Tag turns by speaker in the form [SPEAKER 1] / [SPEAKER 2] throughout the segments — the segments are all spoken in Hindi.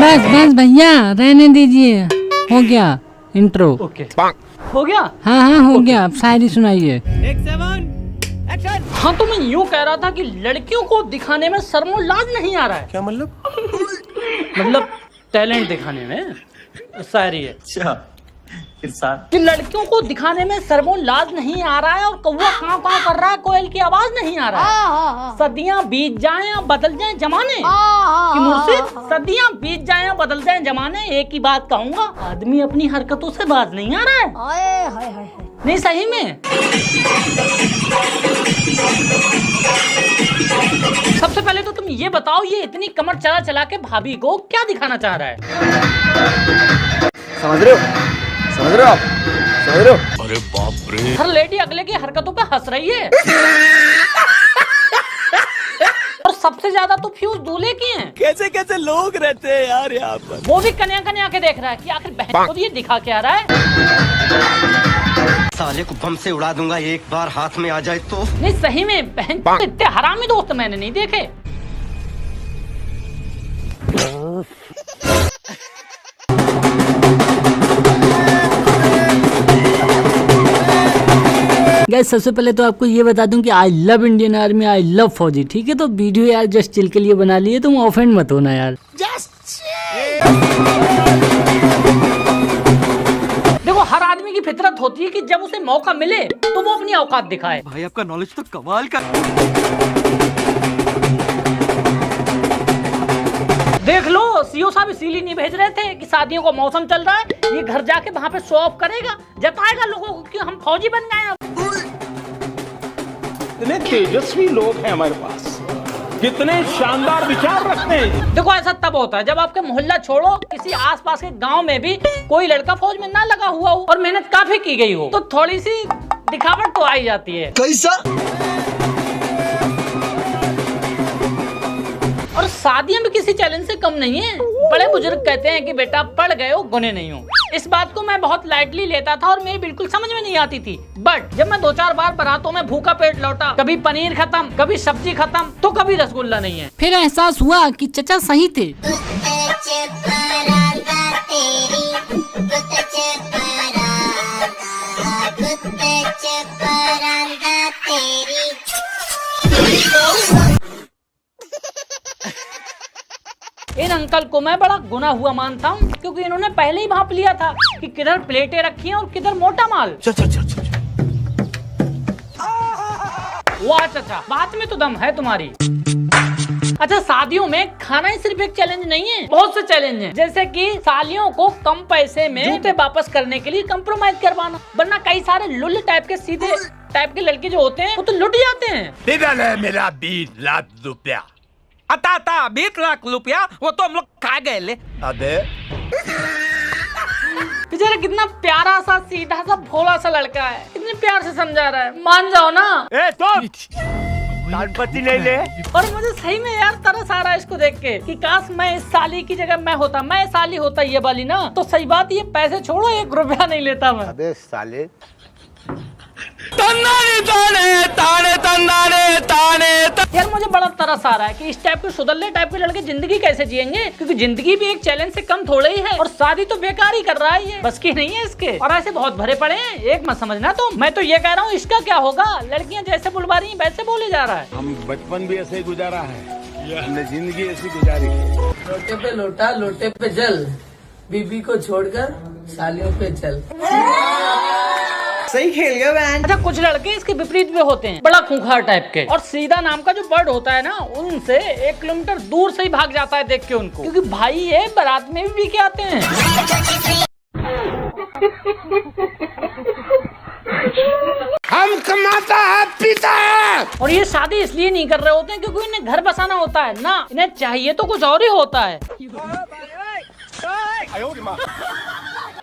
[SPEAKER 1] बस बस भैया रहने दीजिए, हो गया इंट्रो।
[SPEAKER 2] ओके हो गया।
[SPEAKER 1] हाँ हाँ हो गया, अब शायरी सुनाइए।
[SPEAKER 2] हाँ तो मैं यूँ कह रहा था कि लड़कियों को दिखाने में शर्मो लाज नहीं आ रहा है।
[SPEAKER 3] क्या मतलब?
[SPEAKER 2] मतलब टैलेंट दिखाने में शायरी है।
[SPEAKER 3] अच्छा
[SPEAKER 2] कि लड़कियों को दिखाने में शर्मो लाज नहीं आ रहा है और कौवा काँव काँव कर रहा है, कोयल की आवाज नहीं आ रहा है। सदियां बीत जाएं या बदल जाएं जमाने कि मुर्शिद, सदियां बीत जाएं या बदल जाएं जमाने, एक ही बात कहूंगा, आदमी अपनी हरकतों से बाज नहीं आ रहा है। नहीं सही में। सबसे पहले तो तुम ये बताओ, ये इतनी कमर चला चला के भाभी को क्या दिखाना चाह रहा है?
[SPEAKER 3] समझ रहे हो? समझ रहे हो आप? समझ रहे हो?
[SPEAKER 4] अरे बाप रे।
[SPEAKER 2] हर लेडी अगले की हरकतों पे हंस रही है। और सबसे ज्यादा तो फ्यूज दूल्हे की हैं।
[SPEAKER 3] कैसे कैसे लोग रहते हैं यार यहाँ पर।
[SPEAKER 2] वो भी कन्या कन्या के देख रहा है कि आखिर बहन को ये दिखा क्या रहा है।
[SPEAKER 5] साले को बम से उड़ा दूंगा एक बार हाथ में आ जाए तो।
[SPEAKER 2] नहीं सही में बहन, इतने हरामी दोस्त मैंने नहीं देखे।
[SPEAKER 1] गाइस सबसे पहले तो आपको ये बता दूं कि I love Indian army, I love फौजी, ठीक है? तो वीडियो यार जस्ट चिल के लिए बना लिए, तुम ऑफेंड मत होना यार।
[SPEAKER 2] देखो हर आदमी की फितरत होती है कि जब उसे मौका मिले तो वो अपनी औकात दिखाए।
[SPEAKER 5] भाई आपका नॉलेज तो कमाल का।
[SPEAKER 2] देख लो सीओ साहब इसीलिए नहीं भेज रहे थे कि शादियों का मौसम चल रहा है, ये घर जाके वहाँ पे शो ऑफ करेगा, जताएगा लोगों को कि हम फौजी बन गए हैं।
[SPEAKER 6] कितने तेजस्वी लोग हैं हमारे पास, कितने शानदार विचार रखते हैं।
[SPEAKER 2] देखो ऐसा तब होता है जब आपके मोहल्ला छोड़ो किसी आसपास के गांव में भी कोई लड़का फौज में ना लगा हुआ हो और मेहनत काफी की गई हो, तो थोड़ी सी दिखावट तो आई जाती है।
[SPEAKER 5] कैसा?
[SPEAKER 2] और शादियां भी किसी चैलेंज से कम नहीं है। बड़े बुजुर्ग कहते हैं कि बेटा पढ़ गए हो गुने नहीं हो। इस बात को मैं बहुत लाइटली लेता था और मेरी बिल्कुल समझ में नहीं आती थी, बट जब मैं 2-4 बार बारातों में भूखा पेट लौटा, कभी पनीर खत्म, कभी सब्जी खत्म, तो कभी रसगुल्ला नहीं है,
[SPEAKER 1] फिर एहसास हुआ कि चचा सही थे।
[SPEAKER 2] इन अंकल को मैं बड़ा गुना हुआ मानता हूँ क्योंकि इन्होंने पहले ही भाप लिया था कि किधर प्लेटें रखी हैं और किधर मोटा माल।
[SPEAKER 3] चल।
[SPEAKER 2] वाह चाचा, बात में तो दम है तुम्हारी। अच्छा शादियों में खाना ही सिर्फ एक चैलेंज नहीं है, बहुत से चैलेंज हैं, जैसे कि सालियों को कम पैसे में जूते वापस करने के लिए कंप्रोमाइज करवाना, वरना कई सारे लुल्ल टाइप के सीधे टाइप के लड़के जो होते हैं वो तो लुट जाते हैं।
[SPEAKER 4] मेरा 20 लाख रुपया।
[SPEAKER 5] आता 20 लाख रुपया वो तो हम लोग खा गए ले।
[SPEAKER 4] अबे
[SPEAKER 2] बेचारा कितना प्यारा सा सीधा सा भोला सा लड़का है, कितने प्यार से समझा रहा है, मान जाओ ना।
[SPEAKER 3] गणपति नहीं ले।
[SPEAKER 2] और मुझे सही में यार तरस आ रहा है इसको देख के कि काश मैं इस साली की जगह मैं साली होता ये वाली ना, तो सही बात ये पैसे छोड़ो 1 रुपया नहीं लेता मैं।
[SPEAKER 3] अबे साले।
[SPEAKER 2] यार मुझे बड़ा तरस आ रहा है कि इस टाइप के सुधरले टाइप के लड़के जिंदगी कैसे जिएंगे, क्योंकि जिंदगी भी एक चैलेंज से कम थोड़े ही है और शादी तो बेकार ही कर रहा है, ये बस की नहीं है इसके। और ऐसे बहुत भरे पड़े हैं, एक मत समझना तुम। मैं तो ये कह रहा हूँ इसका क्या होगा, लड़कियाँ जैसे बुलवा रही वैसे बोले जा रहा है।
[SPEAKER 6] हम बचपन भी ऐसे ही गुजारा है, हमने जिंदगी ऐसी गुजारी है।
[SPEAKER 7] लोटे पे लोटा लोटे पे जल, बीबी को छोड़कर सालियों पे चल।
[SPEAKER 5] सही खेल गया बहन।
[SPEAKER 2] अच्छा कुछ लड़के इसके विपरीत भी होते हैं, बड़ा खूंखार टाइप के, और सीधा नाम का जो बर्ड होता है ना, उनसे 1 किलोमीटर दूर से ही भाग जाता है देख के उनको, क्योंकि भाई ये बारात में भी के आते हैं।
[SPEAKER 6] हम कमाता है पीता है।
[SPEAKER 2] और ये शादी इसलिए नहीं कर रहे होते हैं क्योंकि इन्हें घर बसाना होता है ना, इन्हें चाहिए तो कुछ और ही होता है।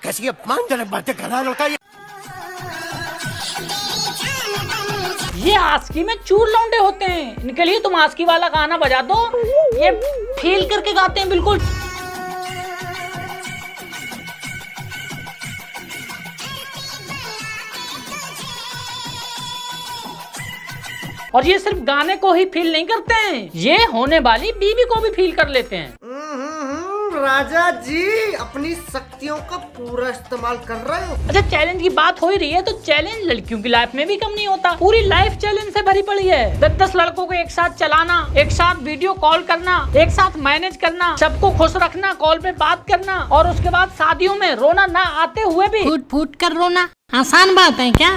[SPEAKER 3] कैसी अपमानजनक बातें कर रहा होता है
[SPEAKER 2] ये आस्की में चूर लौंडे होते हैं, इनके लिए तुम आस्की वाला गाना बजा दो, ये फील करके गाते हैं बिल्कुल। और ये सिर्फ गाने को ही फील नहीं करते हैं, ये होने वाली बीवी को भी फील कर लेते हैं।
[SPEAKER 3] राजा जी अपनी शक्तियों का पूरा इस्तेमाल कर रहे हो।
[SPEAKER 2] अच्छा, चैलेंज की बात हो ही रही है तो चैलेंज लड़कियों की लाइफ में भी कम नहीं होता। पूरी लाइफ चैलेंज से भरी पड़ी है। 10-10 लड़कों को एक साथ चलाना, एक साथ वीडियो कॉल करना, एक साथ मैनेज करना, सबको खुश रखना, कॉल पे बात करना और उसके बाद शादियों में रोना ना आते हुए भी
[SPEAKER 1] फूट फूट कर रोना आसान बात है क्या?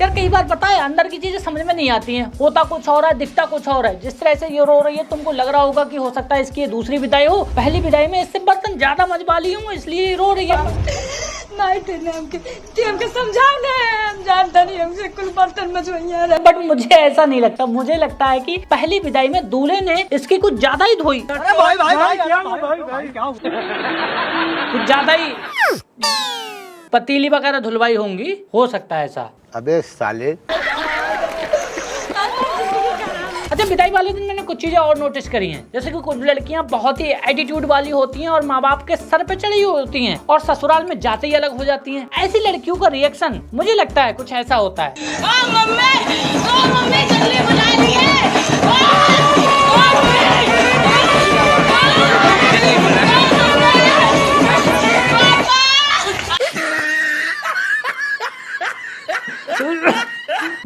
[SPEAKER 2] यार कई बार पता है अंदर की चीजें समझ में नहीं आती हैं। होता कुछ और है, दिखता कुछ और है। जिस तरह से ये रो रही है तुमको लग रहा होगा कि हो सकता है इसकी ये दूसरी विदाई हो। पहली विदाई में इससे बर्तन ज्यादा मजबाली हूँ इसलिए रो रही है। बट मुझे ऐसा नहीं लगता। मुझे लगता है कि पहली विदाई में दूल्हे ने इसकी कुछ ज्यादा ही धोई। कुछ ज्यादा ही पतीली वगैरह धुलवाई होंगी, हो सकता है ऐसा।
[SPEAKER 3] अबे साले।
[SPEAKER 2] अच्छा, विदाई वाले दिन मैंने कुछ चीजें और नोटिस करी हैं। जैसे कि कुछ लड़कियां बहुत ही एटीट्यूड वाली होती हैं और माँ बाप के सर पे चढ़ी होती हैं और ससुराल में जाते ही अलग हो जाती हैं। ऐसी लड़कियों का रिएक्शन मुझे लगता है कुछ ऐसा होता है।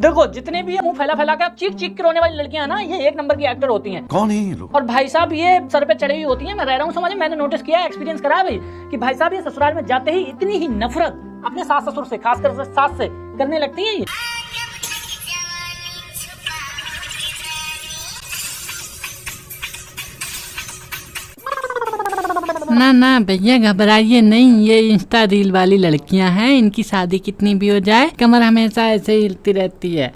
[SPEAKER 2] देखो, जितने भी मुंह फैला फैला कर चीख चीख के रोने वाली लड़कियां ना, ये एक नंबर की एक्टर होती हैं।
[SPEAKER 4] कौन है ये लोग?
[SPEAKER 2] और भाई साहब ये सर पे चढ़ी हुई होती हैं। मैं रह रहा हूँ समझ, मैंने नोटिस किया, एक्सपीरियंस करा है भाई कि भाई साहब ये ससुराल में जाते ही इतनी ही नफरत अपने सास ससुर से, खासकर सास से करने लगती है। ये
[SPEAKER 1] ना ना भैया घबराइए नहीं, ये इंस्टा रील वाली लड़कियां हैं। इनकी शादी कितनी भी हो जाए कमर हमेशा ऐसे ही हिलती रहती है।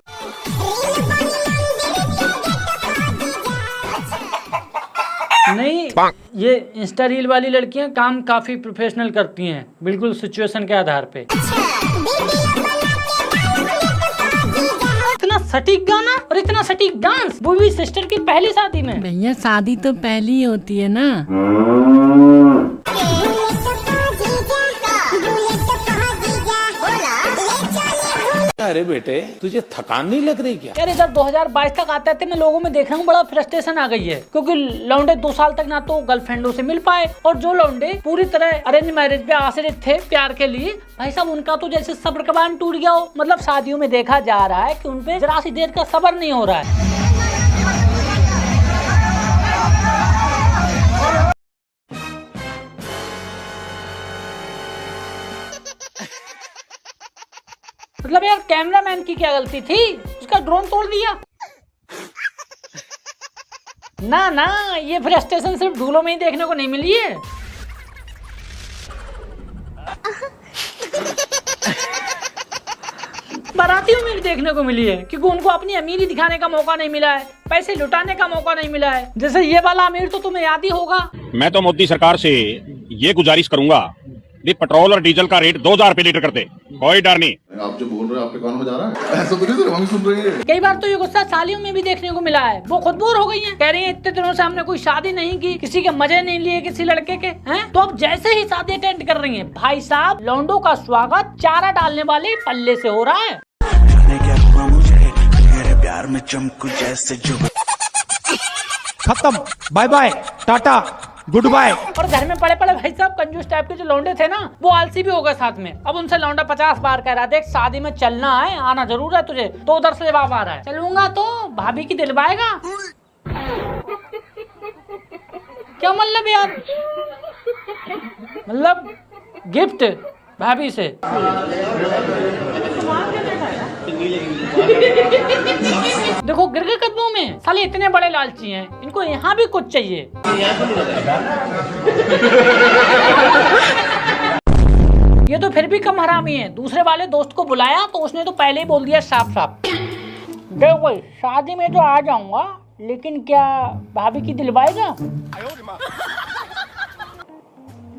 [SPEAKER 2] नहीं, ये इंस्टा रील वाली लड़कियां काम काफी प्रोफेशनल करती हैं, बिल्कुल सिचुएशन के आधार पे। इतना सटीक गाना और इतना सटीक डांस, वो भी सिस्टर की पहली शादी में।
[SPEAKER 1] भैया शादी तो पहली ही होती है ना।
[SPEAKER 6] अरे बेटे तुझे थकान नहीं लग रही क्या?
[SPEAKER 2] यार जब 2022 तक आते थे मैं लोगों में देख रहा हूँ बड़ा फ्रस्ट्रेशन आ गई है, क्योंकि लौंडे 2 साल तक ना तो गर्लफ्रेंडों से मिल पाए और जो लौंडे पूरी तरह अरेंज मैरिज पे आश्रित थे प्यार के लिए, भाई साहब उनका तो जैसे सब्र का बांध टूट गया हो। मतलब शादियों में देखा जा रहा है कि उनपे जरा सी देर का सब्र नहीं हो रहा है। मतलब यार कैमरामैन की क्या गलती थी, उसका ड्रोन तोड़ दिया। ना ना, ये फ्रस्ट्रेशन सिर्फ धूलों में ही देखने को नहीं मिली है। बारातियों में भी देखने को मिली है, क्योंकि उनको अपनी अमीरी दिखाने का मौका नहीं मिला है, पैसे लुटाने का मौका नहीं मिला है। जैसे ये वाला अमीर तो तुम्हें याद ही होगा।
[SPEAKER 8] मैं तो मोदी सरकार से ये गुजारिश करूंगा, पेट्रोल और डीजल का रेट 2000 रुपए लीटर कर दे, कोई डर नहीं।
[SPEAKER 9] आप जो बोल रहे हैं आपके कान में जा रहा है? ऐसा तो नहीं सर, हम सुन रही है।
[SPEAKER 2] कई बार तो ये गुस्सा सालियों में भी देखने को मिला है। वो खुद बोर हो गई हैं, कह रही हैं इतने दिनों से हमने कोई शादी नहीं की, किसी के मजे नहीं लिए किसी लड़के के, हैं? तो अब जैसे ही शादी अटेंड कर रही हैं, भाई साहब लौंडों का स्वागत चारा डालने वाले पल्ले से हो रहा है।
[SPEAKER 10] प्यार में चमकू जैसे जो
[SPEAKER 6] खत्म, bye bye, tata, goodbye.
[SPEAKER 2] और घर में पड़े पड़े भाई साहब कंजूस टाइप के जो लौंडे थे ना, वो आलसी भी हो गए साथ में। अब उनसे लौंडा 50 बार कह रहा, देख शादी में चलना है, आना जरूर है तुझे, तो उधर से जवाब आ रहा है चलूंगा तो भाभी की दिलवाएगा। क्या मतलब यार, मतलब गिफ्ट भाभी से। देखो गिर गए कदमों में, साले इतने बड़े लालची हैं, इनको यहाँ भी कुछ चाहिए। ये तो फिर भी कम हरामी है। दूसरे वाले दोस्त को बुलाया तो उसने तो पहले ही बोल दिया साफ साफ, देखो शादी में तो आ जाऊंगा लेकिन क्या भाभी की दिलवाएगा?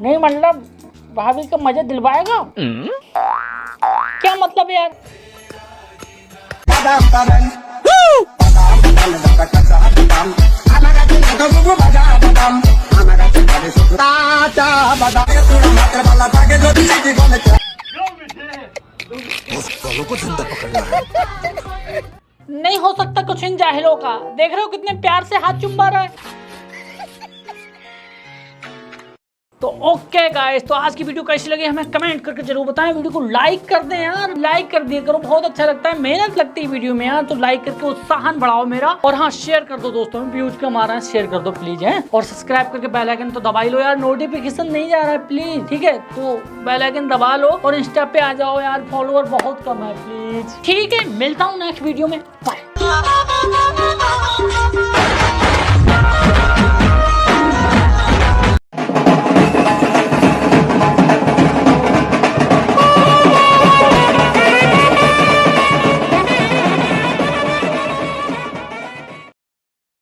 [SPEAKER 2] नहीं मतलब भाभी का मजे दिलवाएगा? क्या मतलब यार? नहीं हो सकता कुछ इन जाहिलों का। देख रहे हो कितने प्यार से हाथ चुम्बा रहा है। तो ओके गाइस, तो आज की वीडियो कैसी लगी हमें कमेंट करके जरूर बताएं। वीडियो को लाइक कर दें यार, लाइक कर दिया करो, बहुत अच्छा लगता है, मेहनत लगती है वीडियो में यार। तो लाइक करके उत्साहन बढ़ाओ मेरा। और हाँ, शेयर कर दो दोस्तों में, व्यूज कम आ रहा है, शेयर कर दो प्लीज है। और सब्सक्राइब करके बेल आइकन तो दबा ही लो यार, नोटिफिकेशन नहीं जा रहा है प्लीज, ठीक है। तो बेल आइकन दबा लो और इंस्टा पे आ जाओ यार, फॉलोअर बहुत कम है प्लीज, ठीक है। मिलता हूँ नेक्स्ट वीडियो में, बाय।